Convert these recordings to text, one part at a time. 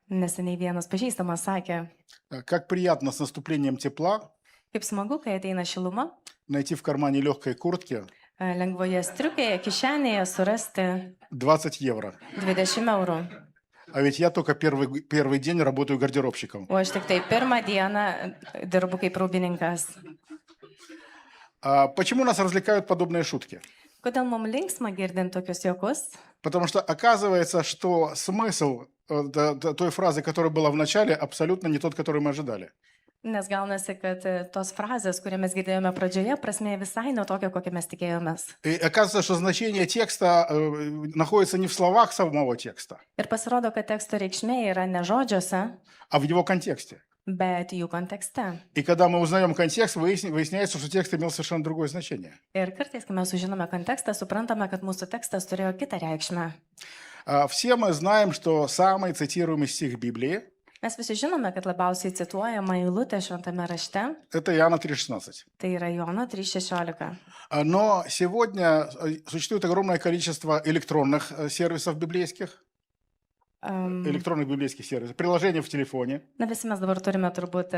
Neseniai vienas pažįstamas sakė, Как приятно с наступлением тепла kaip smagu, kai ateina šiluma, найти в кармане легкой куртки lengvoje striukėje, kišenėje surasti 20 евро. 20 eurų. А ведь я только первый день работаю гардеробщиком. O aš tik tai pirmą dieną dirbu kaip rūbininkas. Почему нас развлекают подобные шутки? Kodėl mums linksma girdint tokius juokus? Потому что оказывается, что смысл той фразы, которая была в начале, абсолютно не тот, который мы ожидали. Nes gaunasi, kad tos frazės, kurią mes girdėjome pradžioje, prasmė visai ne tokia, kokią mes tikėjomės. И оказывается, что значение текста находится не в словах самого текста, Ir pasirodo, kad teksto reikšmė yra ne žodžiuose, а в его контексте. bet jų kontekste. И когда мы узнаем контекст, выясняется, что текст имел совершенно другое значение. Ir kartais, kai mes sužinome kontekstą, suprantame, kad mūsų tekstas turėjo kitą reikšmę. Все мы знаем, что самый цитируемый стих Библии Mes visi žinome, kad labiausiai cituojama eilutė šventame rašte – это Иоанна 3,16. tai yra Jono 3,16. Но сегодня существует огромное количество электронных сервисов библейских, электронных библейских сервисов, приложений в телефоне, Na visi mes dabar turime turbūt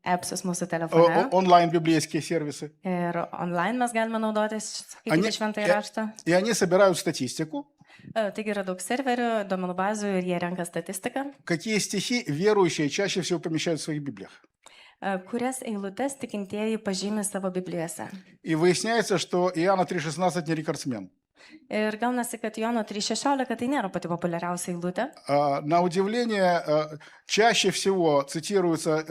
appsus mūsų telefone онлайн-библейские сервисы. ir online mes galime naudotis skaityti šventąjį raštą. И они собирают статистику, Taigi yra daug serverių, duomenų bazių ir jie renka statistiką, какие стихи верующие чаще всего помещают в своих библиях. kurias eilutes tikintieji pažymi savo Biblijose. И выясняется, что Иоанна 3,16 не рекордсмен. Ir gaunasi, kad Jono 3,16 tai nėra pati populiariausia eilutė. На удивление, чаще всего цитируются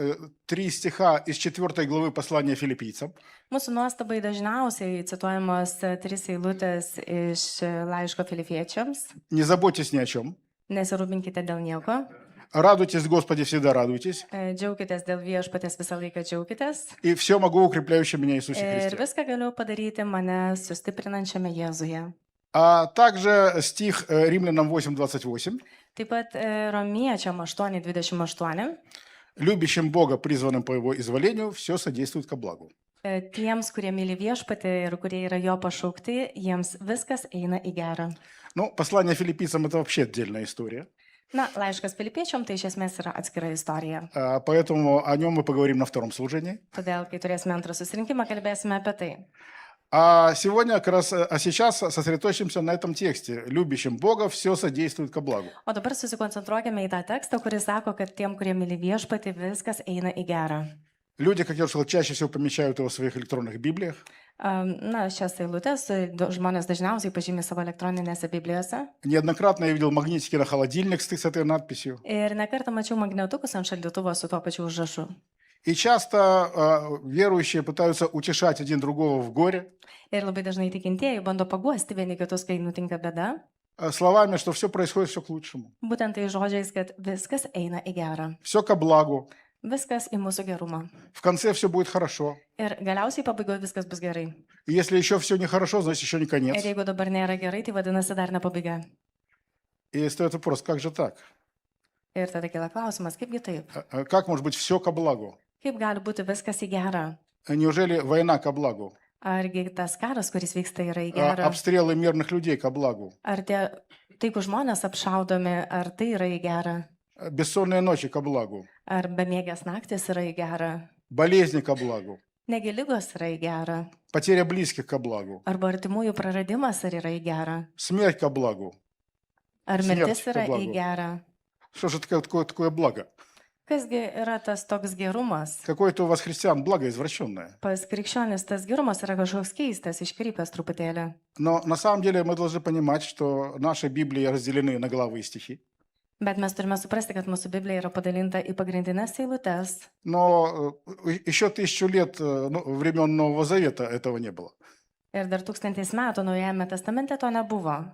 3 стиха из 4 главы послания филиппийцам. Mūsų nuostabai dažniausiai cituojamos 3 eilutės iš laiško Filipiečiams. Не заботьтесь ни о чем. Nesirūpinkite dėl nieko. Радуйтесь, Господи, всегда радуйтесь. Džiaukitės dėl viešpaties, visą laiką džiaukitės. И все могу укрепляющим меня Иисусе Ir Христе. viską galiu padaryti mane sustiprinančiame Jėzuje. А также стих Римлянам 8:28. Taip pat Romiečiam 8:28. Любящим Бога, призванным по Его изволению, все содействует ко благу. Tiems, kurie myli viešpatį ir kurie yra jo pašaukti, jiems viskas eina į gerą. Ну, послание филиппийцам – это вообще отдельная история. Na, laiškas Filipiečiam tai iš esmės yra atskira istorija. Поэтому о нем мы поговорим на втором служении. Todėl, kai turėsime antrą susirinkimą, kalbėsime apie tai. А сейчас сосредоточимся на этом тексте. Любящим Бога все содействует ко благу. O dabar susikoncentruokime į tą tekstą, kuris sako, kad tiem, kurie myli viešpatį, viskas eina į gerą. Люди, как я уже сказал, чаще всего помещают его в своих электронных библиях. Na, šias eilutes žmonės dažniausiai pažymė savo elektroninėse Biblijose. Неоднократно я видел магнитики на холодильник с этой надписью. Ir nekartą mačiau magnetukus ant šaldytuvo su tuo pačiu užrašu. И часто верующие пытаются утешать один другого в горе Ir labai dažnai tikintieji bando paguosti vieni kitus, kai nutinka bėda. словами, что все происходит все к лучшему. Būtent tai žodžiais, kad viskas eina į gerą. Все ко благу. Viskas į mūsų gerumą. В конце все будет хорошо. Ir galiausiai pabaigoje viskas bus gerai. И если еще все нехорошо, значит еще не конец. Ir jeigu dabar nėra gerai, tai vadinasi dar ne pabaiga. И стоит вопрос, как же так? Ir tada kila klausimas, kaipgi taip? Как может быть все ко благу? Kaip gali būti viskas į gerą? Неужели война ко благу? Argi tas karas, kuris vyksta, yra į gerą? Обстрелы мирных людей ко благу? Ar tie taikūs žmonės apšaudomi, ar tai yra į gerą? Бессонные ночи ко благу? Ar bemiegės naktis yra į gerą? Болезни ко благу? Negi ligos yra į gerą? Потеря близких ко благу? Arba artimųjų praradimas ar yra į gerą? Смерть ко благу? Ar Smert mirtis yra ko į blago? gerą? Что же такое благо? Kasgi yra tas toks gerumas? Какое-то у вас, христиан, благо извращенное. Pas krikščionis tas gerumas yra kažkoks keistas, iškrypęs truputėlį. Но на самом деле мы должны понимать, что наши Библии разделены на главы и стихи. Bet mes turime suprasti, kad mūsų Biblija yra padalinta į pagrindinės eilutes. Но еще 1000 лет времен Нового Завета этого не было. Ir dar 1000 metų Naujajame testamente to nebuvo.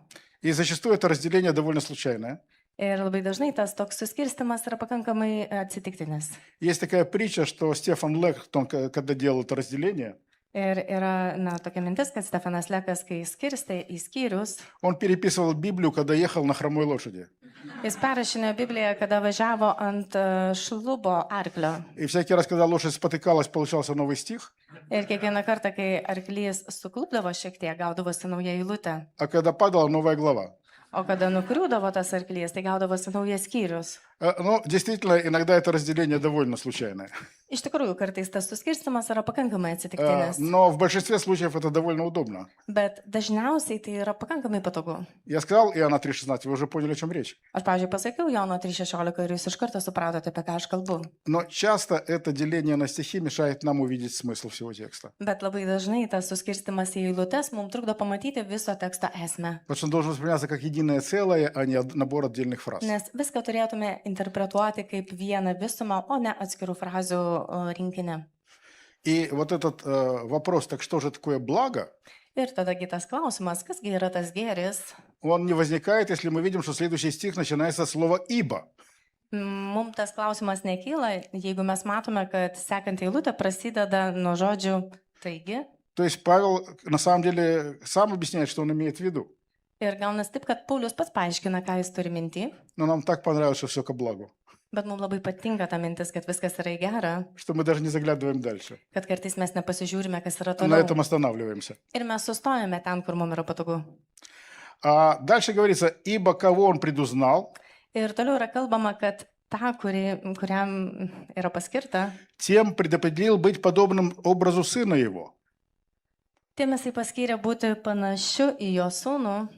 И зачастую это разделение довольно случайное. Ir labai dažnai tas toks suskirstimas yra pakankamai atsitiktinis. Есть такая притча, что Стефан Лехтон, когда делал это разделение, Ir yra tokia mintis, kad Stefanas Lekas, kai skirstė į skyrius, он переписывал Библию, когда ехал на хромой лошади. jis perrašinėjo Bibliją, kada važiavo ant šlubo arklio. И всякий раз, когда лошадь спотыкалась, получался новый стих. Ir kiekvieną kartą, kai arklys suklupdavo šiek tiek, gaudavosi nauja eilutė. А когда падала, новая глава. O kada nukriūdavo tas arklys, tai gaudavosi naujas skyrius. Но действительно, иногда это разделение довольно случайное. Iš tikrųjų, kartais tas suskirstimas yra pakankamai atsitiktinis, Но в большинстве случаев это довольно удобно. bet dažniausiai tai yra pakankamai patogu. Я сказал Иоанна 3,16, вы уже поняли, о чем речь. Aš, pavyzdžiui, pasakiau Jono 3,16 ir jūs iš karto supratote, apie ką aš kalbu. Но часто это деление на стихи мешает нам увидеть смысл всего текста. Bet labai dažnai tas suskirstimas į eilutes mums trukdo pamatyti viso teksto esmę. Потому что он должен восприниматься как единое целое, а не набор отдельных фраз. Nes viską turėtume interpretuoti kaip vieną visumą, o ne atskirų frazių rinkinį. И вот этот вопрос, так что же такое благо, Ir tada kitas klausimas, kasgi yra tas gėris, он не возникает, если мы видим, что следующий стих начинается со слова «ибо». mums tas klausimas nekyla, jeigu mes matome, kad sekant eilutė prasideda nuo žodžių taigi. То есть Павел на самом деле сам объясняет, что он имеет в виду. Ir gaunas taip, kad Paulius pats paaiškina, ką jis turi minti, Но нам так понравилось, что все ко благу, bet mums labai patinka ta mintis, kad viskas yra į gerą, что мы даже не заглядываем дальше. kad kartais mes nepasižiūrime, kas yra На toliau. этом останавливаемся. Ir mes sustojame ten, kur mums yra patogu. А дальше говорится, ибо кого он предузнал, Ir toliau yra kalbama, kad tą, kuriam yra paskirta, тем предопределил быть подобным образу сына его. tiem jisai paskyrė būti panašiu į jo sūnų.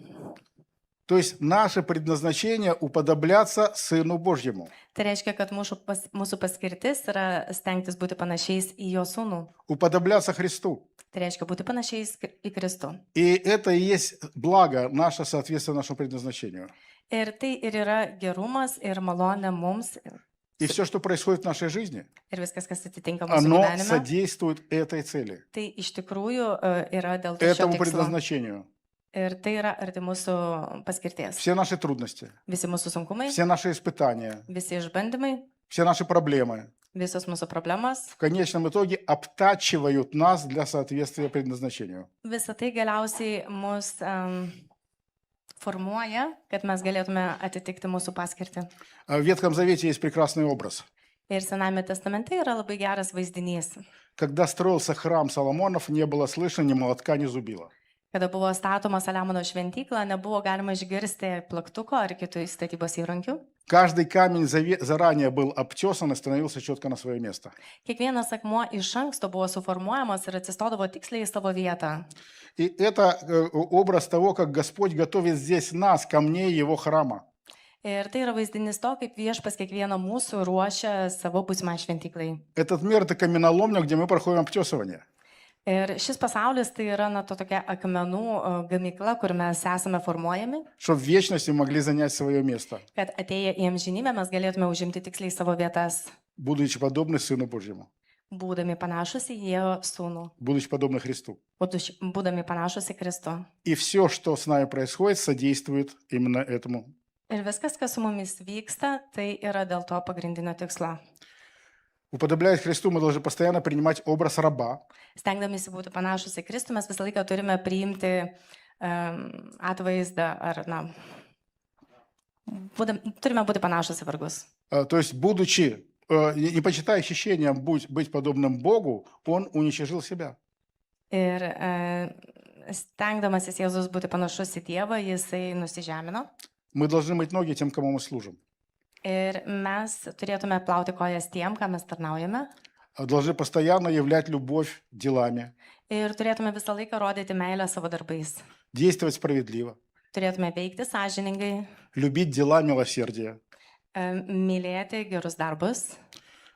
То есть наше предназначение уподобляться Сыну Божьему, Tai reiškia, kad mūsų paskirtis yra stengtis būti panašiais į jo sūnų. уподобляться Христу. Tai reiškia būti panašiais į Kristų. И это и есть благо, наше соответствие нашему предназначению. Ir tai ir yra gerumas ir malonė mums И все, что происходит в нашей жизни, ir viskas, kas atitinka mūsų оно gyvenime, содействует этой цели, tai iš tikrųjų yra dėl to šio этому tikslo. предназначению. Ir tai yra arti mūsų paskirties. Все наши трудности, Visi mūsų sunkumai, все наши испытания, visi išbandymai, все наши проблемы visos mūsų problemos, в конечном итоге обтачивают нас для соответствия предназначению. visa tai galiausiai mus formuoja, kad mes galėtume atitikti mūsų paskirtį. В Ветхом Завете есть прекрасный образ. Ir Sename testamente yra labai geras vaizdinys. Когда строился храм Соломонов, не было слышно ни молотка, ни зубила. Kada buvo statoma Saliamono šventykla, nebuvo galima išgirsti plaktuko ar kitų statybos įrankių. Каждый камень заранее был обтесан и становился четко на свое место. Kiekvienas akmuo iš anksto buvo suformuojamas ir atsistodavo tiksliai į savo vietą. И это образ того, как Господь готовит здесь нас, камней Его храма. Ir tai yra vaizdinys to, kaip Viešpats kiekvieną mūsų ruošia savo būsimą šventyklai. Этот мир – это каменоломня, где мы проходим обтесывание. Ir šis pasaulis tai yra na, to tokia akmenų gamykla, kur mes esame formuojami, Чтобы в вечности мы могли занять свое место, kad atėję į amžinybę mes galėtume užimti tiksliai savo vietas, будучи подобны Сыну Божьему, būdami panašus į Dievo sūnų, будучи подобны Христу. būdami panašus į Kristų. И все, что с нами происходит, содействует именно этому. Ir viskas, kas su mumis vyksta, tai yra dėl to pagrindinio tikslo. Уподобляясь Христу, мы должны постоянно принимать образ раба, Stengdamėsi būti panašus į Kristų, mes visą laiką turime priimti atvaizdą ar, na, turime būti panašus į vargus. То есть, будучи, не почитая ощущением быть подобным Богу, Он уничтожил себя. Ir stengdamasis Jėzus būti panašus į Dievą, jisai nusižemino. Мы должны мыть ноги тем, кому мы служим. Ir mes turėtume plauti kojas tiem, ką mes tarnaujame. Должны постоянно являть любовь делами, Ir turėtume visą laiką rodyti meilę savo darbais. действовать справедливо, Turėtume veikti sąžiningai, любить дела милосердия, mylėti gerus darbus.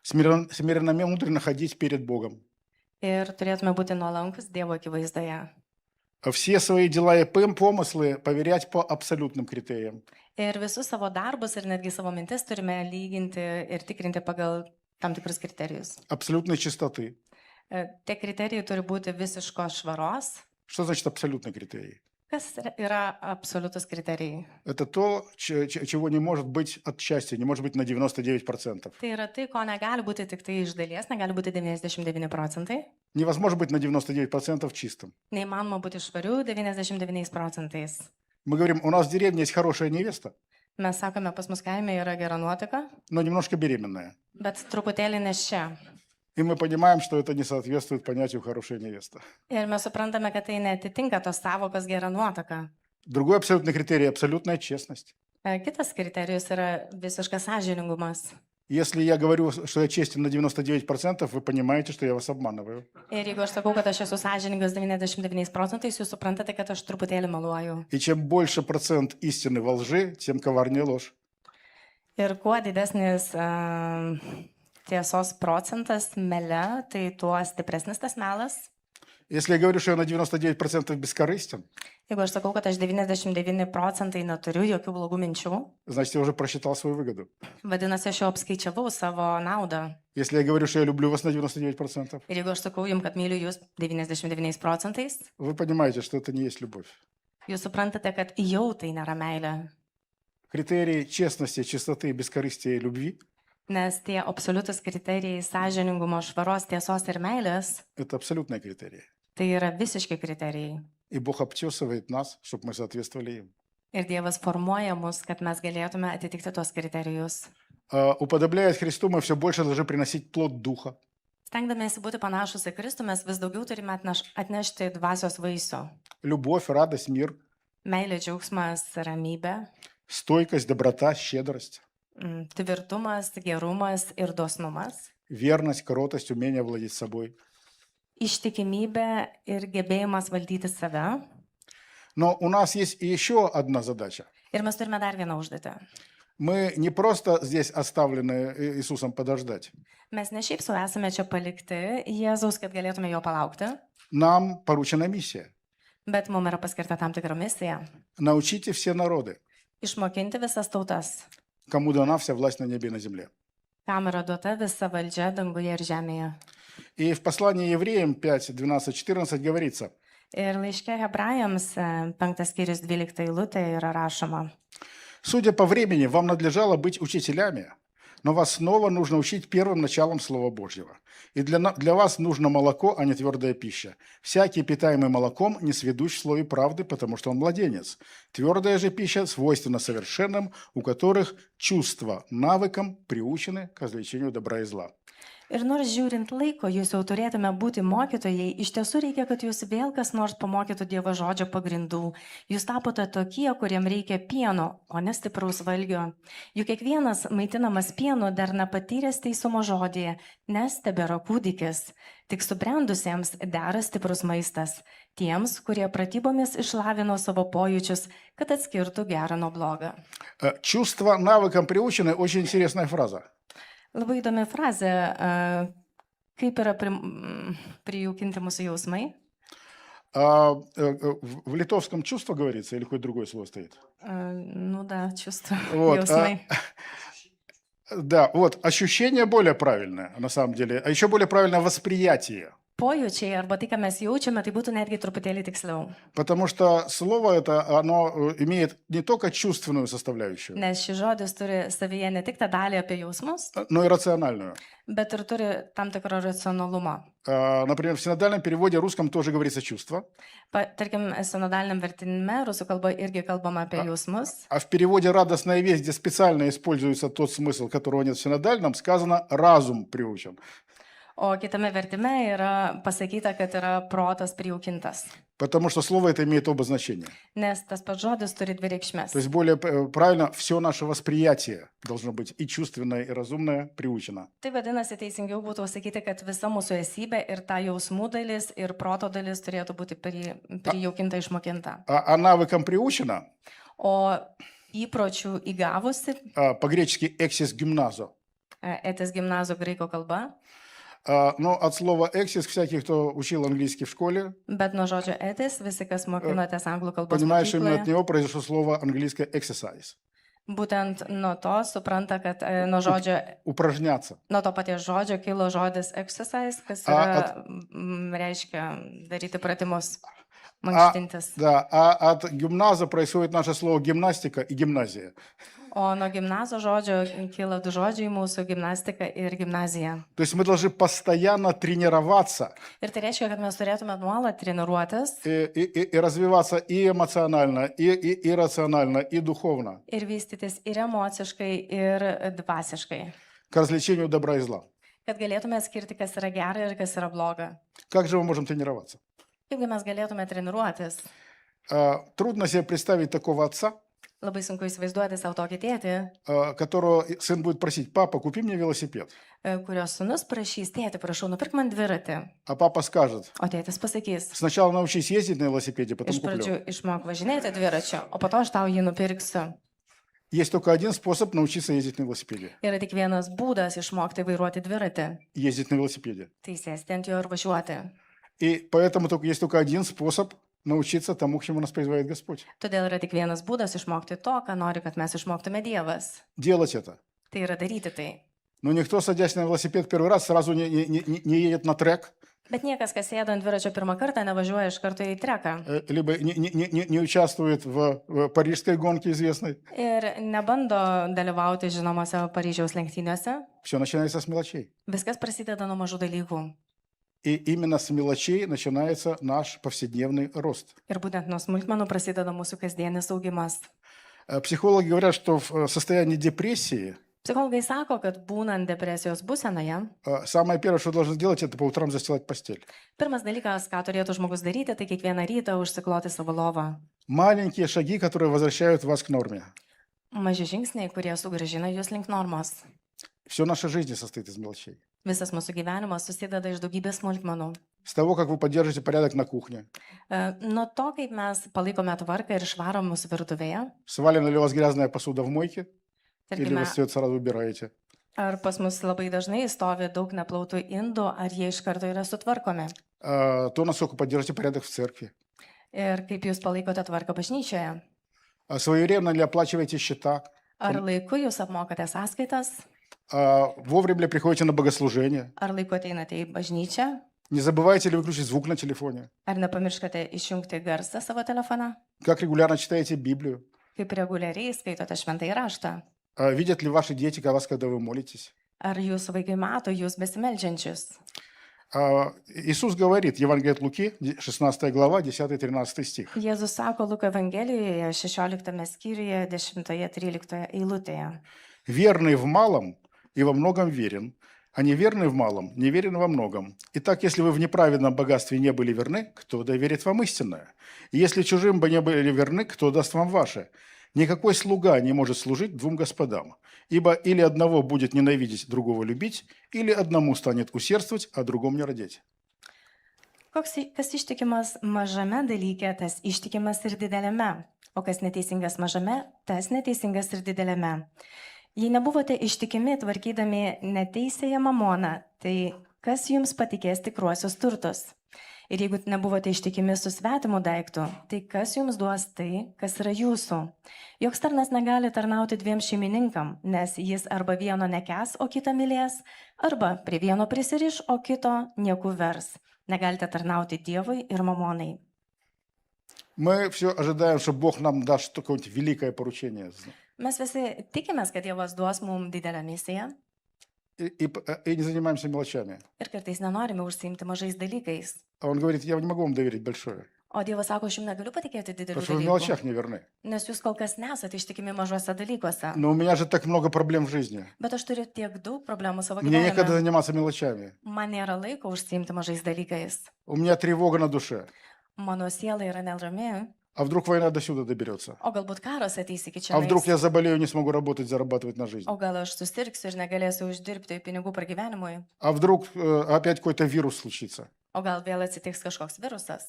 смиренно-мудренно ходить перед Богом. Ir turėtume būti nuolankus Dievo akivaizdoje. Все свои дела и помыслы поверять по абсолютным критериям. Ir visus savo darbus ir netgi savo mintis turime lyginti ir tikrinti pagal tam tikrus kriterijus. Абсолютной чистоты. Tie kriterijai turi būti visiškos švaros. Что значит абсолютный критерий? Kas yra absoliutus kriterijai? Это то, чего не может быть отчасти, не может быть на 99%. Tai yra tai, ko negali būti tik tai iš dalies, negali būti 99%. Невозможно быть на 99% чистым. Neįmanoma būti švarių 99%. Мы говорим, у нас в деревне есть хорошая невеста, Mes sakome, pas mus kaime yra gera nuotaika, но немножко беременная. bet truputėlį neščia. И мы понимаем, что это не соответствует понятию «хорошая невеста». Ir mes suprantame, kad tai netitinka tos savokos gera nuotaka. Другой абсолютный критерий – абсолютная честность. Kitas kriterijus yra visiškas sąžiningumas. Если я говорю, что я честен на 99%, вы понимаете, что я вас обманываю. Ir jeigu aš sakau, kad aš esu sąžiningas 99%, jūs suprantate, kad aš truputėlį meluoju. И чем больше процент истины во лжи, тем коварнее ложь. Ir kuo didesnis tiesos procentas mele, tai tuo stipresnis tas melas. Если я говорю, что я на 99% бескорыстен, Jeigu aš sakau, kad aš 99% neturiu jokių blogų minčių, значит, я уже просчитал свою выгоду. vadinasi, aš jau apskaičiavau savo naudą. Если я говорю, что я люблю вас на 99%, Ir jeigu aš sakau jums, kad myliu jūs 99%, вы понимаете, что это не есть любовь. jūs suprantate, kad jau tai nėra meilė. Критерии честности, чистоты, бескорыстия и любви Nes tie absoliutus kriterijai sąžiningumo, švaros, tiesos ir meilės, – это абсолютные критерии. tai yra visiški kriterijai. И Бог обтесывает нас, чтобы мы соответствовали им. Ir Dievas formuoja mus, kad mes galėtume atitikti tuos kriterijus. Уподобляясь Христу, мы все больше должны приносить плод Духа. Stengdamiesi būti panašus į Kristų, mes vis daugiau turime atnešti dvasios vaisių. Любовь, радость, мир, Meilė, džiaugsmas, ramybė, стойкость, доброта, щедрость, tvirtumas, gerumas ir dosnumas, верность, кротость, умение владеть собой. ištikimybė ir gebėjimas valdyti save. Но у нас есть и еще одна задача. Ir mes turime dar vieną užduotį. Мы не просто здесь оставлены Иисусом подождать. Mes ne šiaip sau esame čia palikti Jėzaus, kad galėtume jo palaukti, Нам поручена миссия. bet mums yra paskirta tam tikra misija. Научите все народы, Išmokinti visas tautas, кому дана вся власть на небе и на земле. kam yra duota visa valdžia danguje ir žemėje. И в послании Евреям 5, 12, 14 говорится: Ir laiške Hebrajams 5 skyrius 12 eilutė yra rašoma. «Судя по времени, вам надлежало быть учителями, но вас снова нужно учить первым началом Слова Божьего. И для вас нужно молоко, а не твердая пища. Всякий, питаемый молоком, не сведущ в слове правды, потому что он младенец. Твердая же пища свойственна совершенным, у которых чувства навыком приучены к развлечению добра и зла». Ir nors žiūrint laiko, jūs jau turėtume būti mokytojai, iš tiesų reikia, kad jūs vėl kas nors pamokytų Dievo žodžio pagrindų. Jūs tapote tokie, kuriem reikia pieno, o ne stipraus valgio. Juk kiekvienas maitinamas pienu dar nepatyręs teisumo žodėje, nes tebėra kūdikis. Tik subrendusiems dera stiprus maistas. Tiems, kurie pratybomis išlavino savo pojūčius, kad atskirtų gerą nuo blogo. «Чувства навыком приучены» – очень интересная фраза. Labai įdomi frazė, kaip yra prijaukinti mūsų jausmai. В литовском «чувство» говорится или какое-то другое слово стоит? Ну да, чувство, Вот, jausmai. Да, вот, ощущение более правильное, на самом деле, а еще более правильное восприятие. Pojūčiai arba tai, ką mes jaučiame, tai būtų netgi truputėlį tiksliau. Потому что слово это, оно имеет не только чувственную составляющую, Nes šis žodis turi savyje ne tik tą dalį apie jausmus, но и рациональную. bet ir turi tam tikro racionalumo. Например, в синодальном переводе русском тоже говорится «чувство», Tarkim, sinodaliniam vertinime rusų kalboje irgi kalbama apie jausmus, а в переводе «радостная весть», где специально используется тот смысл, которого нет в синодальном, сказано «разум приучен». o kitame vertime yra pasakyta, kad yra protas prijaukintas. Потому что слово это имеет оба значения. Nes tas pats žodis turi dvi reikšmes. То есть более правильно, все наше восприятие должно быть и чувственное, и разумное приучено. Tai vadinasi, teisingiau būtų sakyti, kad visa mūsų esybė ir ta jausmų dalis ir proto dalis turėtų būti prijaukinta, išmokinta. А навыкам приучено, O įpročių įgavusi, по-гречески «эксис гимназо». etis gimnazo graiko kalba, Но от слова «эксис» всякий, кто учил английский в школе, bet nuo žodžio etis, visi, kas mokinotės anglų kalbos понимает, что именно от mokykloje, него произошло слово английское «exercise» būtent nuo to supranta, kad nuo žodžio, – упражняться. nuo to paties žodžio kilo žodis exercise, kas yra, reiškia daryti pratimus, mankštintis. Да, а от гимназа происходит наше слово «гимнастика» и «гимназия». O nuo gimnazo žodžio kyla du žodžiai mūsų gimnastika ir gimnazija. То есть мы должны постоянно тренироваться Ir tai reiškia, kad mes turėtume nuolat treniruotis и развиваться и эмоционально, и рационально, и духовно ir vystytis ir emociškai, ir dvasiškai, к развлечению добра и зла. kad galėtume atskirti, kas yra gera ir kas yra bloga. Как же мы можем тренироваться? Kaipgi mes galėtume treniruotis? Трудно себе представить такого отца, Labai sunku įsivaizduoti savo tokį tėtį, которого сын будет просить: папа, купи мне велосипед. kurio sūnus prašys, tėti, prašau, nupirk man dviratį. А папа скажет: O tėtis pasakys, сначала научись ездить на велосипеде, потом iš pradžių куплю. išmok važinėti dviračiu, o po to aš tau jį nupirksiu. Есть только один способ научиться ездить на велосипеде. Yra tik vienas būdas išmokti vairuoti dviratį. Ездить на велосипеде. Tai sėsti ant jo ir važiuoti. И поэтому только есть только один способ научиться тому, к чему нас призывает Господь. Todėl yra tik vienas būdas išmokti to, ką nori, kad mes išmoktume Dievas. Делать это. Tai yra daryti tai. Но никто, садясь на велосипед первый раз, сразу не едет на трек, Bet niekas, kas sėdo ant dviračio pirmą kartą, nevažiuoja iš karto į treką. либо не участвует в парижской гонке известной. Ir nebando dalyvauti žinomose Paryžiaus lenktynėse. Все начинается с мелочей. Viskas prasideda nuo mažų dalykų. И именно с мелочей начинается наш повседневный рост. Ir būtent nuo smulkmenų prasideda mūsų kasdienis augimas. Психологи говорят, что в состоянии депрессии Psichologai sako, kad būnant depresijos būsenoje, самое первое, что должен сделать, это по утрам застилать постель. pirmas dalykas, ką turėtų žmogus daryti, tai kiekvieną rytą užsikloti savo lovą. Маленькие шаги, которые возвращают вас к норме. Maži žingsniai, kurie sugražina jūs link normos. Все наша жизнь состоит из мелочей. Visas mūsų gyvenimas susideda iš daugybės smulkmenų. С того, как вы поддержите порядок на кухне, Nuo to, kaip mes palaikome tvarką ir išvarom mūsų virtuvėje, свалена ли у вас грязная посуда в мойке, или tarkime, вы все это сразу убираете. ar pas mus labai dažnai stovi daug neplautų indų, ar jie iš karto yra sutvarkomi. То, насколько поддержите порядок в церкви. Ir kaip jūs palaikote tvarką bažnyčioje. Своевременно ли оплачиваете счета, Ar laiku jūs apmokate sąskaitas, вовремя ли приходите на богослужение, ar laiku ateinate į bažnyčią, не забываете ли выключить звук на телефоне, ar nepamirškate išjungti garsą savo telefoną, как регулярно читаете Библию, kaip reguliariai skaitote šventąjį raštą, видят ли ваши дети вас, когда вы молитесь. ar jūsų vaikai mato jūs besimeldžiančius. Иисус говорит, Евангелие от Луки, 16 глава, 10-13 стих. Jėzus sako Luko Evangelijoje 16 skyriuje 10-13 eilutėje. Верный в малом и во многом верен, а неверный в малом неверен во многом. Итак, если вы в неправедном богатстве не были верны, кто доверит вам истинное? И если чужим бы не были верны, кто даст вам ваше? Никакой слуга не может служить двум господам, ибо или одного будет ненавидеть, другого любить, или одному станет усердствовать, а другому не родить. Kas ištikimas mažame dalyke, tas ištikimas ir dideliame, o kas neteisingas mažame, tas neteisingas ir dideliame. Jei nebuvote ištikimi tvarkydami neteisėją mamoną, tai kas jums patikės tikruosius turtus? Ir jeigu nebuvote ištikimi su svetimu daiktu, tai kas jums duos tai, kas yra jūsų? Joks tarnas negali tarnauti dviem šeimininkam, nes jis arba vieno nekęs, o kitą mylės, arba prie vieno prisiriš, o kito niekų vers. Negalite tarnauti Dievui ir mamonai. Мы все ожидаем, что Бог нам даст какое-нибудь великое поручение. Mes visi tikimės, kad Dievas duos mums didelę misiją И не занимаемся мелочами. ir kartais nenorime užsiimti mažais dalykais. А Он говорит, я не могу вам доверить большое, O Dievas sako, aš jums negaliu patikėti didelių потому что вы в dalykų, мелочах не верны. nes jūs kol kas nesate ištikimi mažuose dalykuose. Но у меня же так много проблем в жизни. Bet aš turiu tiek daug problemų savo Мне некогда gyvenime. заниматься мелочами. Man nėra laiko užsiimti mažais dalykais. У меня тревога на душе. Mano siela yra nerami, А вдруг война до сюда доберется? o galbūt karas ateis iki čia. А вдруг я заболею, не смогу работать, зарабатывать на жизнь? O gal aš susirgsiu ir negalėsiu uždirbti pinigų pragyvenimui. А вдруг опять какой-то вирус случится? O gal vėl atsitiks kažkoks virusas.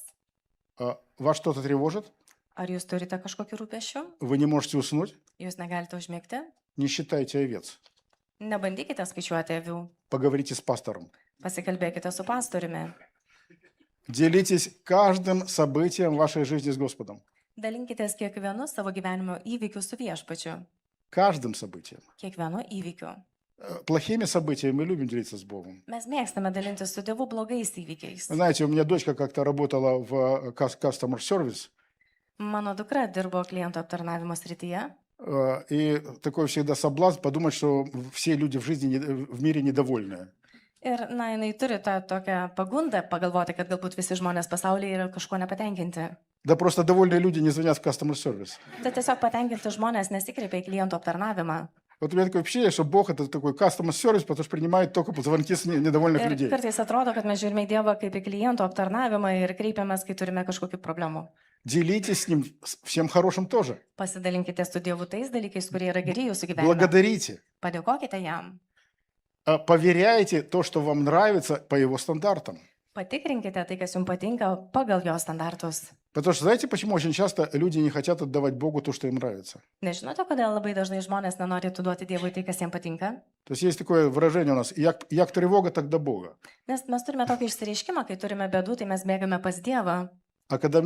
Вас что-то тревожит? Ar jūs turite kažkokių rūpešių? Вы не можете уснуть? Jūs negalite užmigti? Не считайте овец. Nebandykite skaičiuoti avių. Поговорите с пастором. Pasikalbėkite su pastoriumi. Делитесь каждым событием вашей жизни с Господом. Dalinkitės kiekvienu savo gyvenimo įvykiu su viešpačiu. Каждым событием. Kiekvienu įvykiu. Плохими событиями мы любим делиться с Богом. Mes mėgstame dalintis su Dievu blogais įvykiais. Знаете, у меня дочка как-то работала в customer service, Mano dukra dirbo klientų aptarnavimo srityje и такой всегда соблазн подумать, что все люди в жизни, в мире недовольные. ir, na, jinai turi tą tokią pagundą pagalvoti, kad galbūt visi žmonės pasaulyje yra kažko nepatenkinti. Да просто довольные люди не звонят в customer service. Tai tiesiog patenkinti žmonės nesikreipia į klientų aptarnavimą. Вот у меня такое впечатление, что Бог это такой customer service, потому что принимает только звонки с недовольных Ir людей. kartais atrodo, kad mes žiūrime į Dievą kaip į klientų aptarnavimą ir kreipiamės, kai turime kažkokių problemų. Делитесь с ним всем хорошим тоже. Pasidalinkite su Dievu tais dalykais, kurie yra geri jūsų gyvenime. Благодарите. Padėkokite jam. Поверяйте то, что вам нравится, по его стандартам. Patikrinkite tai, kas jums patinka pagal jo standartus. Потому что знаете, почему очень часто люди не хотят отдавать Богу то, что им нравится? Nežinote, kodėl labai dažnai žmonės nenori atiduoti Dievui tai, kas jiems patinka? То есть есть такое выражение у нас: як тревога, так до Бога. Nes mes turime tokį išsireiškimą, kai turime bėdų, tai mes bėgame pas Dievą. А когда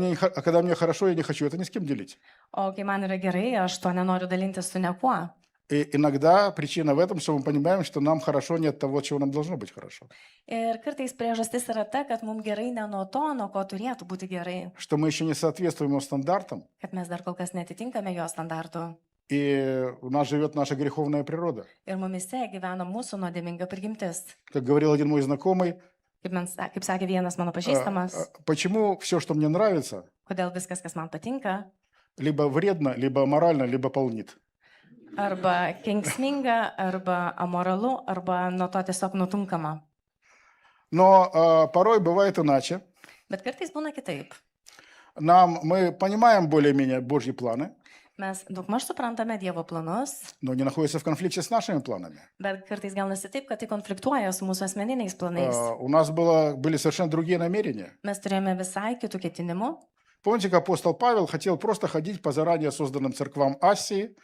мне хорошо, я не хочу это ни с кем делить. O kai man yra gerai, aš to nenoriu dalintis su niekuo. И иногда причина в этом, что мы понимаем, что нам хорошо не от того, чего нам должно быть хорошо. Ir kartais priežastis yra ta, kad mums gerai ne nuo to, nuo ko turėtų būti gerai. Что мы еще не соответствуем его стандартам, Kad mes dar kol kas netitinkame jo standartų. и у нас живет наша греховная природа. Ir mumise gyvena mūsų nuodėminga prigimtis. Как говорил один мой знакомый, Kaip sakė vienas mano pažįstamas, почему все, что мне нравится, kodėl viskas, kas man patinka, либо вредно, либо аморально, либо полнит. arba kenksminga, arba amoralu, arba nuo to tiesiog nutunkama. Но порой бывает иначе. Bet kartais būna kitaip. Мы понимаем более-менее Божьи планы, Mes daugmaž suprantame Dievo planus, но не находятся в конфликте с нашими планами. bet kartais gaunasi taip, kad tai konfliktuoja su mūsų asmeniniais planais. У нас были совершенно другие намерения. Mes turėjome visai kitų ketinimų. Помните, как апостол Павел хотел просто ходить по заранее созданным церквам Асии,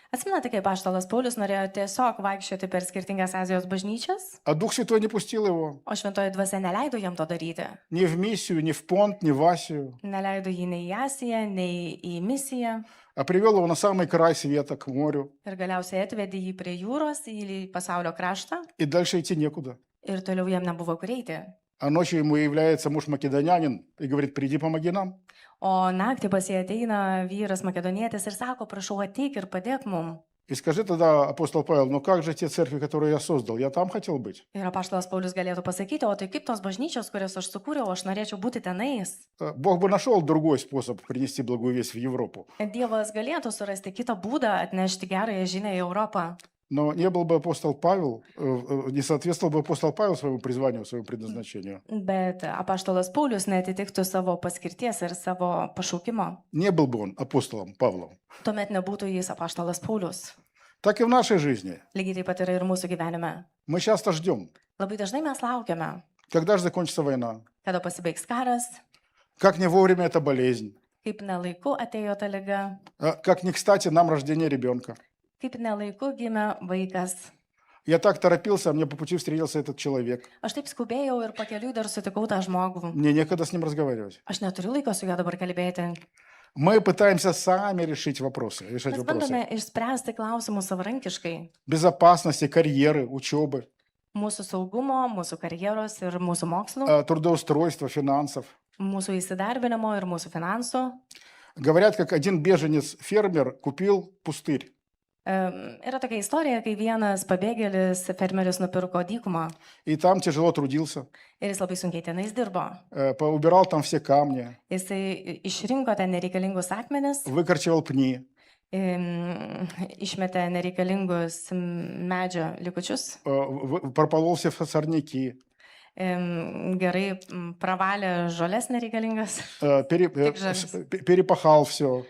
Atsimenate, kaip apaštalas Paulius norėjo tiesiog vaikščioti per skirtingas Azijos bažnyčias, а Дух Святой не пустил его o šventoji dvasia neleido jam to daryti. ни в миссию, ни в Понт, ни в Асию, Neleido jį nei į Asiją, nei į misiją. а привел его на самый край света, к морю, Ir galiausiai atvedė jį prie jūros, į pasaulio kraštą. и дальше идти некуда. Ir toliau jam nebuvo kur eiti. А ночью ему является муж македонянин и говорит: приди, помоги нам. O naktį pas jį ateina vyras makedonietis ir sako, prašau ateik ir padėk mum. И скажи тогда, апостол Павел, ну как же те церкви, которые я создал? Я там хотел быть. Ir apaštalas Paulius galėtų pasakyti, o tai kaip tos bažnyčios, kurias aš sukūriau, aš norėčiau būti tenais. Бог бы нашел другой способ принести благую весть в Европу. Dievas galėtų surasti kitą būdą atnešti gerąją žinią į Europą. Но не был бы апостол Павел, не соответствовал бы апостол Павел своему призванию, своему предназначению. Bet apaštalas Paulius netitiktų savo paskirties ir savo pašaukimo. Не был бы он апостолом Павлом. Tuomet nebūtų jis apaštalas Paulius. Так и в нашей жизни. Lygiai taip pat yra ir mūsų gyvenime. Мы часто ждем, Labai dažnai mes laukiame, когда же закончится война, kada pasibaigs karas, как не vовремя эта болезнь, kaip nelaiku atėjo ta liga, как не kстати нам рождение ребенка. kaip nelaiku gimė vaikas. Я так торопился, а мне по пути встретился этот человек. Aš taip skubėjau ir pakeliui dar sutikau tą žmogų. Мне некогда с ним разговаривать. Aš neturiu laiko su juo dabar kalbėti. Мы пытаемся сами решать Mes вопросы. bandome išspręsti klausimus savarankiškai. Безопасности, карьеры, учебы, Mūsų saugumo, mūsų karjeros ir mūsų mokslų, трудоустройства, финансов. mūsų įsidarbinimo ir mūsų finansų. Говорят, как один беженец-фермер купил пустырь. Yra tokia istorija, kai vienas pabėgėlis fermeris nupirko dykumą И там тяжело трудился. ir jis labai sunkiai tenais dirbo. Поубирал там все камни, Jisai išrinko ten nereikalingus akmenis, выкорчевал пни, išmetė nereikalingus medžio likučius, прополол все сорняки, gerai pravalė žolės nereikalingas, перепахал все,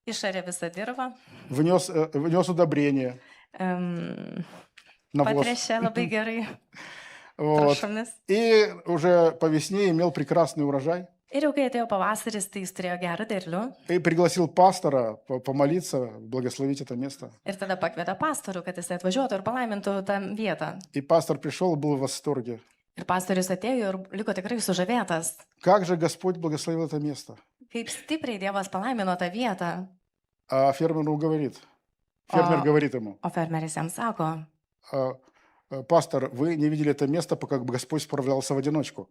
išarė visą dirvą, внес удобрения, навоз. patrešė labai gerai Вот. trašomis. И уже по весне имел прекрасный урожай. Ir jau kai atėjo pavasaris, tai jis turėjo gerą derlių И пригласил пастора помолиться, благословить это место. ir tada pakvietė pastorių, kad jis atvažiuotų ir palaimintų tą vietą. И пастор пришел и был в восторге. Ir pastorius atėjo ir liko tikrai sužavėtas, Как же Господь благословил это место? kaip stipriai Dievas palaimino tą vietą. А фермер говорит ему: O fermeris jam sako, пастор, вы не видели это место, пока Господь справлялся в одиночку.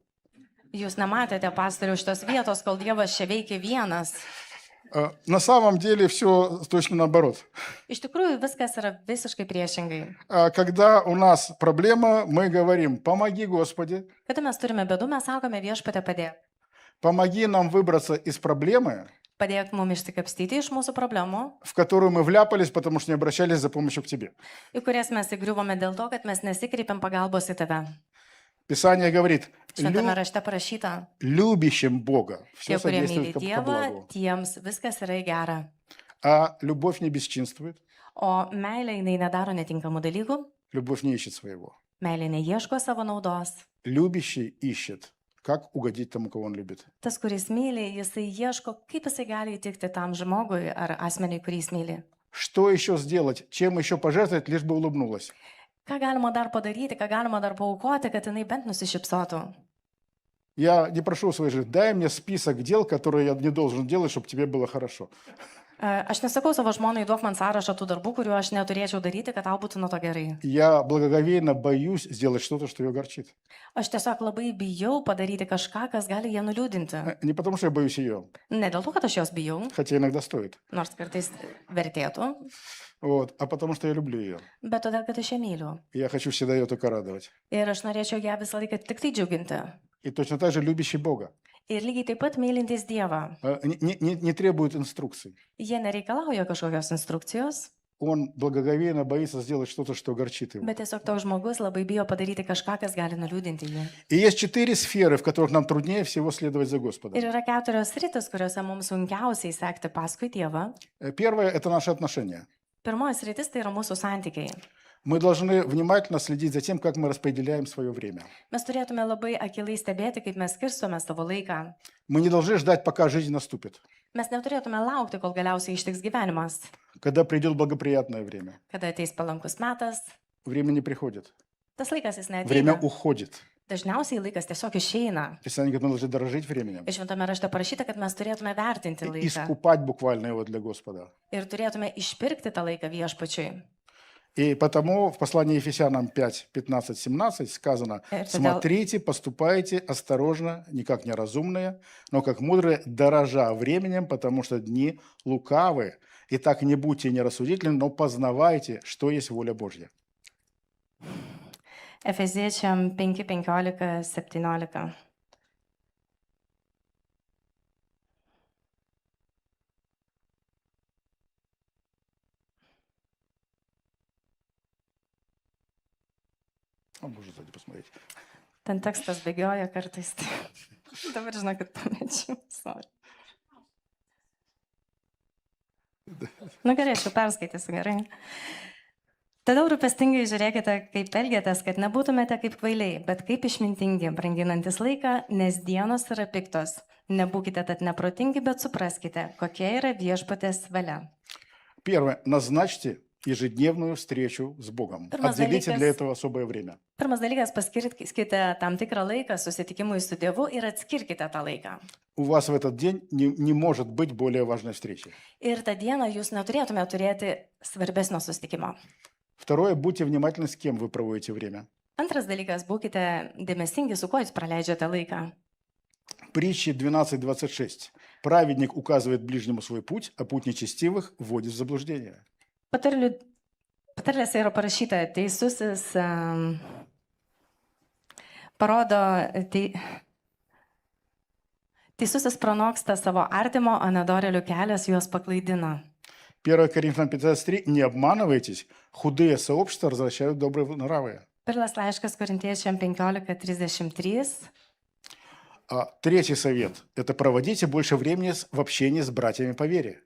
jūs nematėte pastorių šitos vietos, kol Dievas čia veikia vienas. На самом деле все точно наоборот. Iš tikrųjų, viskas yra visiškai priešingai. Когда у нас проблема, мы говорим: помоги, Господи, Kada mes turime bėdų, mes sakome viešpatė padėk. помоги нам выбраться из проблемы, Padėk mums išsikapstyti iš mūsų problemų, в которую мы вляпались, потому что не обращались за помощью к Тебе. į kurias mes įgriuvome dėl to, kad mes nesikreipiam pagalbos į tave. Писание говорит, Šventame rašte parašyta, любящим Бога все tie, kurie myli содействует ко Dievą, благу. tiems viskas yra į gerą. А любовь не бесчинствует, O meilė jinai nedaro netinkamų dalykų, любовь не ищет своего. meilė neieško savo naudos. Любящий ищет, как угодить тому, кого он любит. Tas, kuris myli, jisai ieško, kaip jisai gali įtikti tam žmogui ar asmeniui, kurį jis myli. Что еще сделать, чем еще пожертвовать, лишь бы улыбнулась? Ką galima dar padaryti, ką galima dar paaukoti, kad jinai bent nusišypsotų. Я не прошу у своей жены, дай мне список дел, которые я не должен делать, чтобы тебе было хорошо. Aš nesakau savo žmonai, duok man sąrašą tų darbų, kuriuo aš neturėčiau daryti, kad tau būtų nuo to gerai. Я благоговейно боюсь сделать что-то, что ее огорчит. Aš tiesiog labai bijau padaryti kažką, kas gali ją nuliūdinti. Не потому, что я боюсь ее, Ne dėl to, kad aš jos bijau, хотя иногда стоит, nors kartais vertėtų, вот, а потому, что я люблю ее. bet todėl, kad aš ją myliu. Я хочу всегда ее только радовать. Ir aš norėčiau ją visą laiką tik tai džiuginti. И точно так же любящий Бога Ir lygiai taip pat mylintys Dievą. не требует инструкций. Jie nereikalauja kažkokios instrukcijos, Он благоговейно боится сделать что-то, что огорчит его. bet tiesiog toks žmogus labai bijo padaryti kažką, kas gali nuliūdinti jį. И есть 4 сферы, в которых нам труднее всего следовать за Ir Господом. yra 4 sritis, kuriuose mums sunkiausiai sekti paskui Dievą. Первое – это наши отношения. Pirmoji sritis tai yra mūsų santykiai. Мы должны внимательно следить за тем, как мы распределяем свое время. Mes turėtume labai akilai stebėti, kaip mes skirstome savo laiką. Мы не должны ждать, пока жизнь наступит, Mes neturėtume laukti, kol galiausiai ištiks gyvenimas. когда придет благоприятное время. Kada ateis palankus metas, Время не приходит, tas laikas jis время neateina. уходит. Dažniausiai laikas tiesiog išeina. Писание говорит, мы должны дорожить временем Ir šventame rašte parašyta, kad mes turėtume vertinti и laiką искупать буквально его для Господа. ir turėtume išpirkti tą laiką viešpačiui. И потому в послании Ефесянам 5, 15, 17 сказано: «Смотрите, поступайте осторожно, не как неразумные, но как мудрые, дорожа временем, потому что дни лукавы. Итак, не будьте нерассудительны, но познавайте, что есть воля Божья». Efeziečiam 5, 15, 17. Можно сзади посмотреть. Ten tekstas bėgioja kartais. Dabar žinokit, pamečiau. Sorry. Nu gerai, aš jau perskaitysiu gerai. Tada rūpestingai žiūrėkite, kaip elgiatės, kad nebūtumėte kaip kvailiai, bet kaip išmintingi, branginantis laiką, nes dienos yra piktos. Nebūkite tad neprotingi, bet supraskite, kokia yra viešpatės valia. Первое. Назначьте ежедневную встречу с Богом. Pirmas Отделите dalykas- для этого особое время. Pirmas dalykas, paskirkite tam tikrą laiką susitikimui su Dievu ir atskirkite tą laiką. У вас в этот день не может быть более важной встречи. Ir tą dieną jūs neturėtume turėti svarbesnio susitikimo. Второе. Будьте внимательны, с кем вы проводите время. Antras dalykas, būkite dėmesingi, su kuo jūs praleidžiate laiką. Притчи 12:26. Праведник указывает ближнему свой путь, а путь нечестивых вводит в заблуждение. Patarlėse yra parašyta, teisusis parodo, teisusis pranoksta savo artimo, o nedorelių kelias juos paklaidina. 1 Коринфянам 15:3. Не обманывайтесь, худые сообщества развращают добрые нравы. Pirmas laiškas Korintiečiam 15:33. Третий совет – это проводите больше времени в общении с братьями по вере.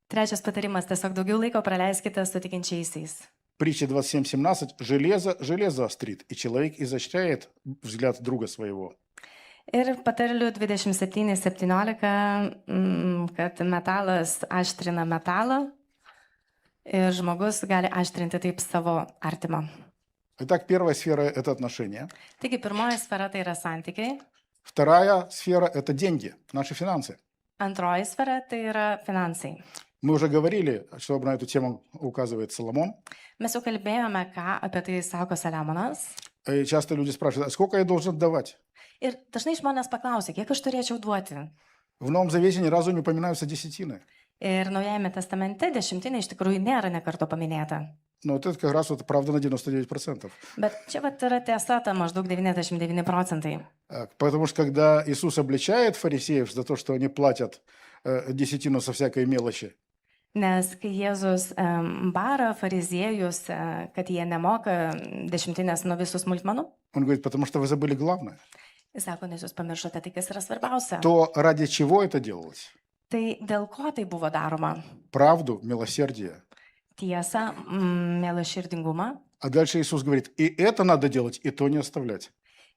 Trečias patarimas, tiesiog daugiau laiko praleiskite su tikinčiaisiais. Притча 27:17. Железо железо острит, и человек изощряет взгляд друга своего. Ir patarlių 27:17, kad metalas aštrina metalą ir žmogus gali aštrinti taip savo artimą. Итак, первая сфера – это отношения. Taigi pirmoji sfera tai yra santykiai, Вторая сфера – это деньги, наши финансы. antroji sfera tai yra finansai. Мы уже говорили, что на эту тему указывает Соломон. Mes jau kalbėjome, ką apie tai sako Saliamonas. И часто люди спрашивают, а сколько я должен отдавать? Ir dažnai žmonės paklausia, kiek aš turėčiau duoti. В Новом Завете ни разу не упоминаются десятины. Ir Naujajame testamente dešimtinė iš tikrųjų nėra nekarto paminėta. Но вот это как раз вот правда на 99%. Bet čia vat yra tiesa, ta maždaug 99 procentai. Потому что когда Иисус обличает фарисеев за то, что они платят десятину со всякой мелочи, Nes kai Jėzus bara fariziejus, kad jie nemoka dešimtinės nuo visų smulkmenų, Он говорит, потому что вы забыли главное. jis sako, nes jūs pamiršote tai, kas yra svarbiausia. То, ради чего это делалось? Tai dėl ko tai buvo daroma? Правду, милосердие. Tiesa, mielaširdingumą. А дальше Иисус говорит, и это надо делать, и то не оставлять.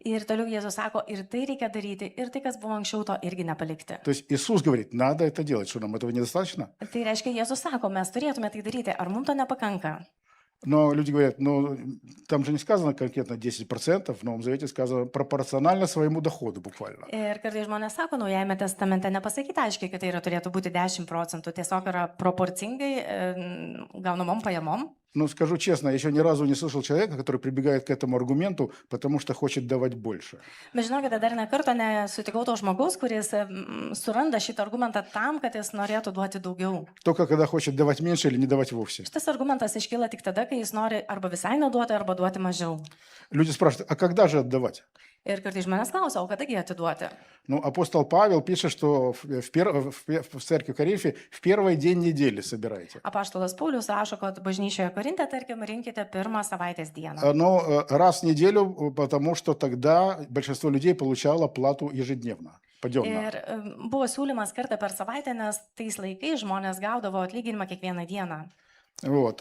Ir toliau Jėzus sako, ir tai reikia daryti, ir tai, kas buvo anksčiau, to irgi nepalikti. То есть Иисус говорит, надо это делать. Что, нам этого недостаточно? Tai reiškia, Jėzus sako, mes turėtume tai daryti, ar mums to nepakanka? Но люди говорят, ну, там же не сказано конкретно 10%, в Новом Завете сказано пропорционально своему доходу буквально. Ir kartais žmonės sako, Naujajame testamente nepasakyta aiškiai, kad tai turėtų būti 10%, tiesiog yra proporcingai gaunamom pajamom. Ну, скажу честно, я еще ни разу не слышал человека, который прибегает к этому аргументу, потому что хочет давать больше. Bet žinokite, dar nekarto nesutikau to žmogaus, kuris suranda šitą argumentą tam, kad jis norėtų duoti daugiau. Только когда хочет давать меньше или не давать вовсе. Šitas argumentas iškyla tik tada, kai jis nori arba visai neduoti, arba duoti mažiau. Люди спрашивают, а когда же отдавать? Ir kartais žmonės klausia, o kadagi atiduoti? Ну, апостол Павел пишет, что в церкви Коринфе в первый день недели собирайте. Apaštalas Paulius rašo, kad bažnyčioje Korinte, tarkim, rinkite pirmą savaitės dieną. Но раз в неделю, потому что тогда большинство людей получало плату ежедневно, паденно. Ir buvo siūlymas kartą per savaitę, nes tais laikais žmonės gaudavo atlyginimą kiekvieną dieną. Вот,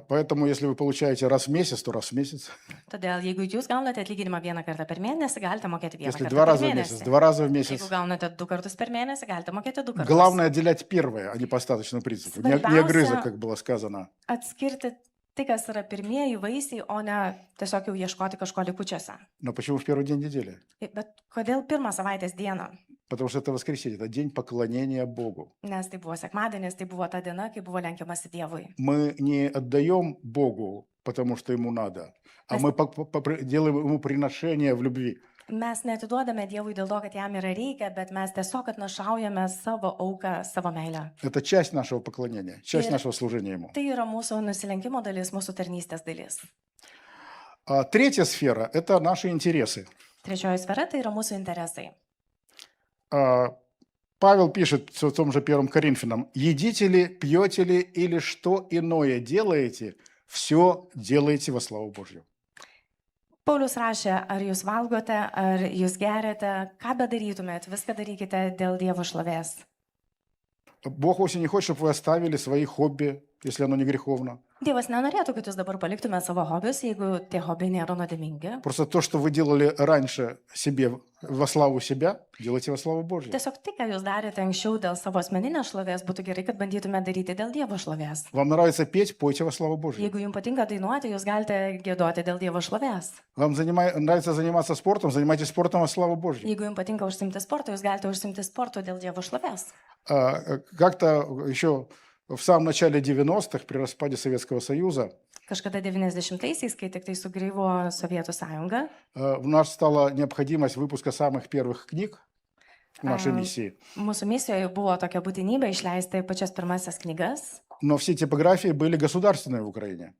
поэтому, если вы получаете раз в месяц, то раз в месяц. Todėl, jeigu jūs gaunate atlyginimą vieną kartą per mėnesį, galite mokėti vieną Если kartą два per раза в месяц, mėnesį. 2 раза в месяц. Jeigu gaunate 2 kartus per mėnesį, galite mokėti 2 kartus. Главное отделять первое, а не по остаточному принципу. Не огрызок, как было сказано. Atskirti tai, kas yra pirmieji vaisiai, o ne tiesiog jau ieškoti kažko likučiuose. Но почему в первый день недели? Bet kodėl pirmą savaitės dieną? Потому что это воскресенье, это день поклонения Богу. Nes tai buvo sekmadienis, tai buvo ta diena, kai buvo lenkiamasi Dievui. Мы не отдаем Богу, потому что Ему надо, а мы делаем Ему приношение в любви. Mes netiduodame Dievui dėl to, kad jam yra reikia, bet mes tiesiog atnašaujame savo auką, savo meilę. Это часть нашего поклонения, часть И- нашего служения Ему. Tai yra mūsų nusilenkimo dalis, mūsų tarnystės dalis. А третья сфера – это наши интересы. Trečioji sfera tai yra mūsų interesai. Павел пишет в том же 1 Коринфянам, «Едите ли, пьете ли или что иное делаете, все делайте во славу Божью». Paulius rašė, ar jūs valgote, ar jūs geriate, ką bedarytumėt, viską darykite dėl Dievo šlovės. Бог вовсе не хочет, чтобы вы оставили свои хобби, если оно не греховно. Dievas nenorėtų, kad jūs dabar paliktumėte savo hobius, jeigu tie hobiai nėra nuodėmingi. Просто то, что вы делали раньше себе во славу себя, делайте во славу Божью. Tiesiog tai, ką jūs darėte anksčiau dėl savo asmeninės šlovės, būtų gerai, kad bandytumėte daryti dėl Dievo šlovės. Вам нравится петь, пойте во славу Божью. Jeigu jums patinka dainuoti, jūs galite giedoti dėl Dievo šlovės. Вам нравится заниматься спортом, занимайтесь спортом во славу Божью. Jeigu jums patinka užsimti sportą, jūs galite užsimti sportu dėl Dievo šlovės. Как-то еще в самом начале 90-х, при распаде Советского Союза, Kažkada 90-aisiais, kai tik tai sugriuvo Sovietų sąjunga, у нас стала необходимость выпуска самых первых книг в нашей миссии. mūsų misijoje buvo tokia būtinybė išleisti pačias pirmasias knygas, Но все типографии были государственные в Украине.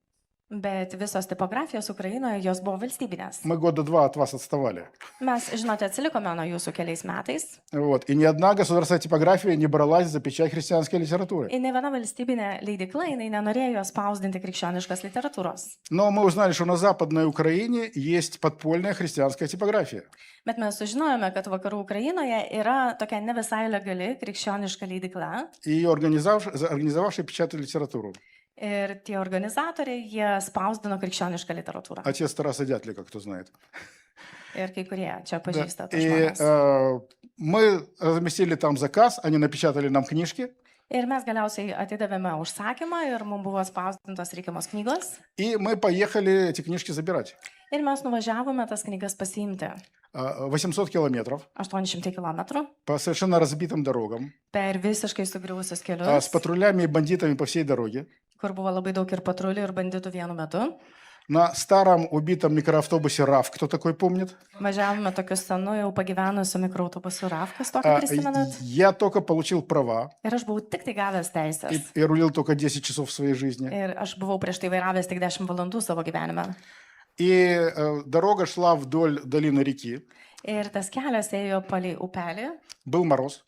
bet visos tipografijos Ukrainoje jos buvo valstybinės. Мы года 2 от вас отставали. Mes, žinote, atsilikome nuo jūsų keliais metais. Вот. И ни одна государственная типография не бралась за печать христианской литературы. Ir ne viena valstybinė leidykla, jinai nenorėjo spausdinti krikščioniškos literatūros. Но мы узнали, что на Западной Украине есть подпольная христианская типография. Bet mes sužinojome, kad vakarų Ukrainoje yra tokia ne visai legali krikščioniška leidykla. И ее организовавшие печатали литературу. Ir tie organizatoriai, jie spausdino krikščionišką literatūrą. Отец Тараса Дятлика, кто знает. Ir kai kurie čia Да. pažįsta tos И žmonės. мы разместили там заказ, они напечатали нам книжки, Ir mes galiausiai atidavėme užsakymą ir mums buvo spausdintos reikiamos knygos. и мы поехали эти книжки забирать. Ir mes nuvažiavome tas knygas pasiimti 800 километров 800 km по совершенно разбитым дорогам, per visiškai sugriuvusius с kelius, патрулями и бандитами по всей дороге, kur buvo labai daug ir patrulių, ir banditų vienu metu. на старом убитом микроавтобусе «РАФ», кто такой помнит? Važiavome tokiu senu jau pagyvenusiu mikroautobusu Ravkas, tokį prisimenat. Я только получил права Ir aš buvau tik tai gavęs teisės. и рулил только 10 часов в своей жизни. Ir aš buvau prieš tai vairavęs tik 10 valandų savo gyvenime. И дорога шла вдоль долины реки. Ir tas kelias ėjo palei upelį, Был мороз.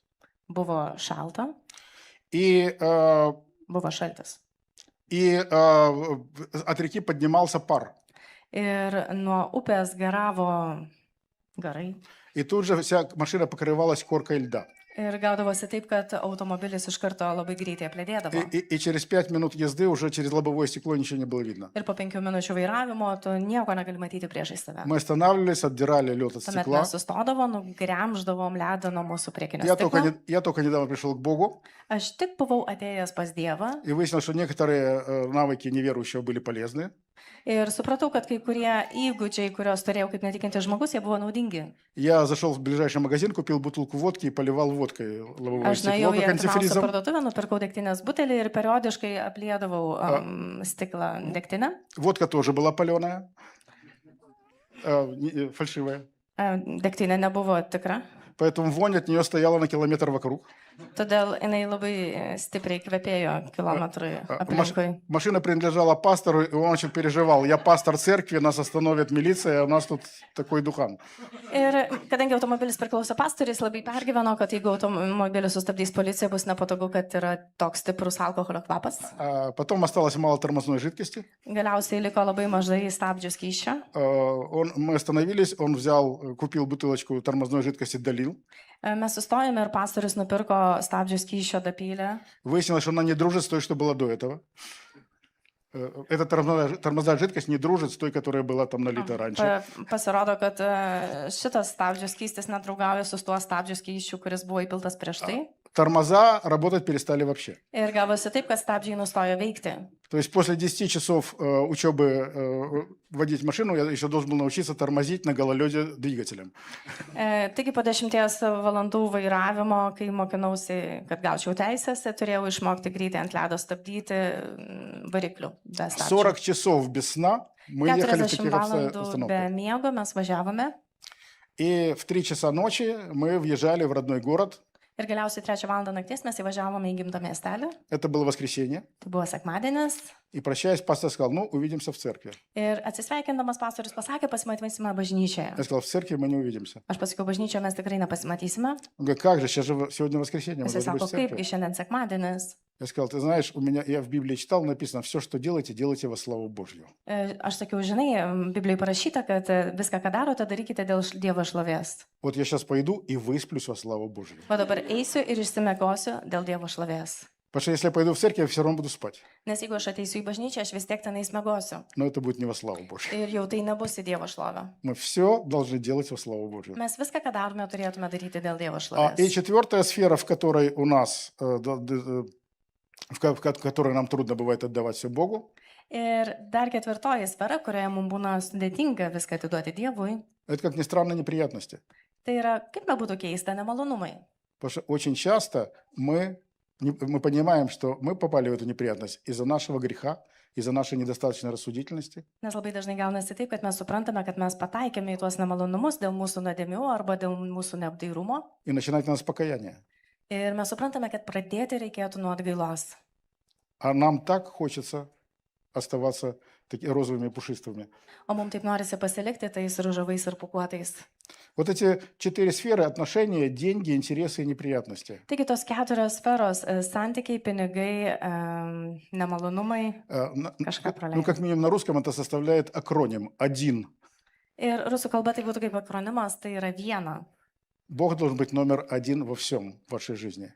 buvo šalta. И buvo šaltis. И от реки поднимался пар. Ir nuo upės garavo garai. И тут же вся машина покрывалась коркой льда. Ir gaudavosi taip, kad automobilis iš karto labai greitai apledėdavo. И через 5 минут езды уже через лобовое стекло ничего не было видно. Ir po 5 minučių vairavimo tu nieko negali matyti priešais save. Мы останавливались, отдирали лед от Tuomet стекла. mes sustodavom, nugremždavom ledą nuo mūsų priekinio Я stiklo. только недавно пришел к Богу Aš tik buvau atėjęs pas Dievą и выяснил, что некоторые навыки неверующего были полезны. ir supratau, kad kai kurie įgūdžiai, kuriuos turėjau kaip netikintis žmogus, jie buvo naudingi. Я зашел в ближайший магазин, купил бутылку водки и поливал водкой лобовое Aš nuėjau стекло, į как artimiausią антифризом. parduotuvę, nupirkau degtinės butelį ir periodiškai apliedavau stiklą degtinę. Водка тоже была паленая, фальшивая. Degtinė nebuvo tikra, Поэтому вонь от нее стояла на километр вокруг. todėl jinai labai stipriai kvepėjo kilometrui aplinkui. Машина принадлежала пастору, и он очень переживал. Я пастор церкви, нас остановит милиция, а у нас тут такой духан. Ir kadangi automobilis priklauso pastoriais, labai pergyveno, kad jeigu automobilį sustabdys policija, bus nepatogu, kad yra toks stiprus alkoholio kvapas. Потом осталось мало тормозной жидкости. Galiausiai liko labai mažai stabdžių skysčio. Мы остановились, он купил бутылочку тормозной жидкости, долил. Mes sustojame ir pastorius nupirko stabdžių skysčio dapylę. Выяснилось, что она не дружит с той, что была до этого. Эта тормозная жидкость не дружит с той, которая была там налита раньше. Pasirodo, kad šitas stabdžių skystis nedraugauja su tuo stabdžių skysčiu, kuris buvo įpiltas prieš tai. Тормоза работать перестали вообще. Ir gavosi taip, kad stabdžiai nustojo veikti. То есть после 10 часов учебы водить машину я еще должен был научиться тормозить на гололеде двигателем. Taigi po 10 valandų vairavimo, kai mokinausi, kad gaučiau teisės, turėjau išmokti greitai ant ledo stabdyti variklių. 40 часов без сна мы ехали в 40 таких valandų be обстановках. miego mes važiavome. И в 3 часа ночи мы въезжали в родной город. Ir galiausiai 3 valandą nakties mes įvažiavome į gimtą miestelį. Это было воскресенье. Tai buvo sekmadienis. И прощаясь, пастор сказал, ну, увидимся в церкви. Ir atsisveikindamas pastorius pasakė, pasimatysime bažnyčioje. Я сказал, в церкви мы не увидимся. Aš pasakiau, bažnyčioje mes tikrai nepasimatysime. Он говорит, как же, сегодня воскресенье, мы Jisai должны быть sako, в церкви. kaipgi šiandien sekmadienis. Я сказал, ты знаешь, я в Библии читал, написано, все, что делаете, делайте во славу Божью. Aš sakiau, žinai, Biblijoje parašyta, kad viską, ką darote, darykite dėl Dievo šlovės. Вот я сейчас pойду и высплюсь во славу Божью. O dabar eisiu ir išsimegosiu dėl Dievo šlovės. Потому что если я пойду в церковь, я все равно буду спать. Nes jeigu aš ateisiu į bažnyčią, aš vis tiek tenais megosiu. Но это будет не во славу Божью. Ir jau tai nebus į Dievo šlovę. Мы все должны делать во славу Божью. Mes viską, ką darome, turėtume daryti dėl Dievo И šlovės. четвертая сфера, в которой у нас, в которой нам трудно бывает отдавать все Богу, Ir dar ketvirtoji sfera, kurioje mums būna sudėtinga viską atiduoti Dievui, это, как ни странно, неприятности. tai yra, kaip bebūtų keista, nemalonumai. Потому что очень часто мы понимаем, что мы попали в эту неприятность из-за нашего греха, из-за нашей недостаточной рассудительности. Nes labai dažnai gaunasi taip, kad mes suprantame, kad mes pataikėme į tuos nemalonumus dėl mūsų nuodėmių arba dėl mūsų neapdairumo. И начинать надо с покаяния. Ir mes suprantame, kad pradėti reikėtų nuo atgailos. А нам так хочется оставаться такими розовыми и пушистыми. O mums taip norisi pasilikti tais ružavais ir pukuotais. Вот эти 4 сферы – отношения, деньги, интересы и неприятности. Taigi tos keturios sferos - santykiai, pinigai, nemalonumai, kažką Ну, praleisti. как минимум на русском это составляет акроним «один». Ir rusų kalba tai būtų kaip akronimas, tai yra viena. Бог должен быть номер один во всем в вашей жизни,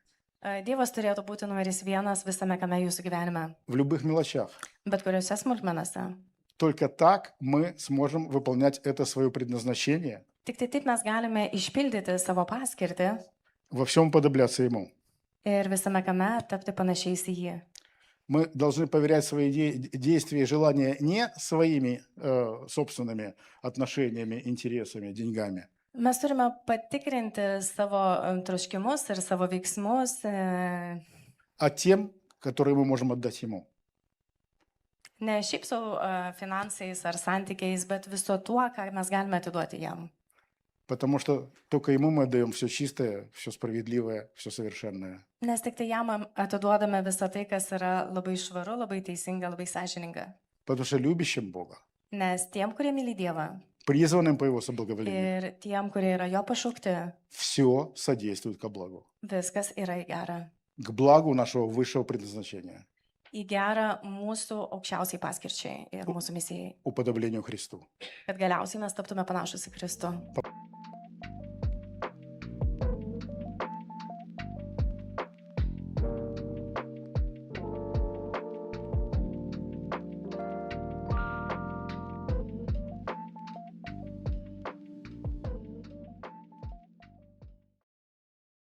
Dievas turėtų būti numeris vienas visame kame jūsų gyvenime, в любых мелочах. bet kuriuose smulkmenose. Только так мы сможем выполнять это свое предназначение, Tik tai taip mes galime išpildyti savo paskirtį во всем подобляться Ему. ir visame kame tapti panašiais į jį. Мы должны поверять свои действия и желания не своими собственными отношениями, интересами, деньгами, Mes turime patikrinti savo troškimus ir savo veiksmus а тем, которые мы можем отдать Ему. ne šiaip savo finansais ar santykiais, bet viso tuo, ką mes galime atiduoti jam. Потому что только Ему мы отдаем все чистое, все справедливое, все совершенное. Nes tik tai jam atiduodame visą tai, kas yra labai švaru, labai teisinga, labai sąžininga. Потому что любящим Бога, Nes tiem, kurie myli Dievą призванным по Его соблаговолению, ir tiem, kurie yra jo pašaukti, все содействует ко благу. viskas yra į gerą. К благу нашего высшего предназначения. į gerą mūsų aukščiausiai paskirčiai ir mūsų misijai, уподоблению Христу. kad galiausiai mes taptume panašus į Kristų.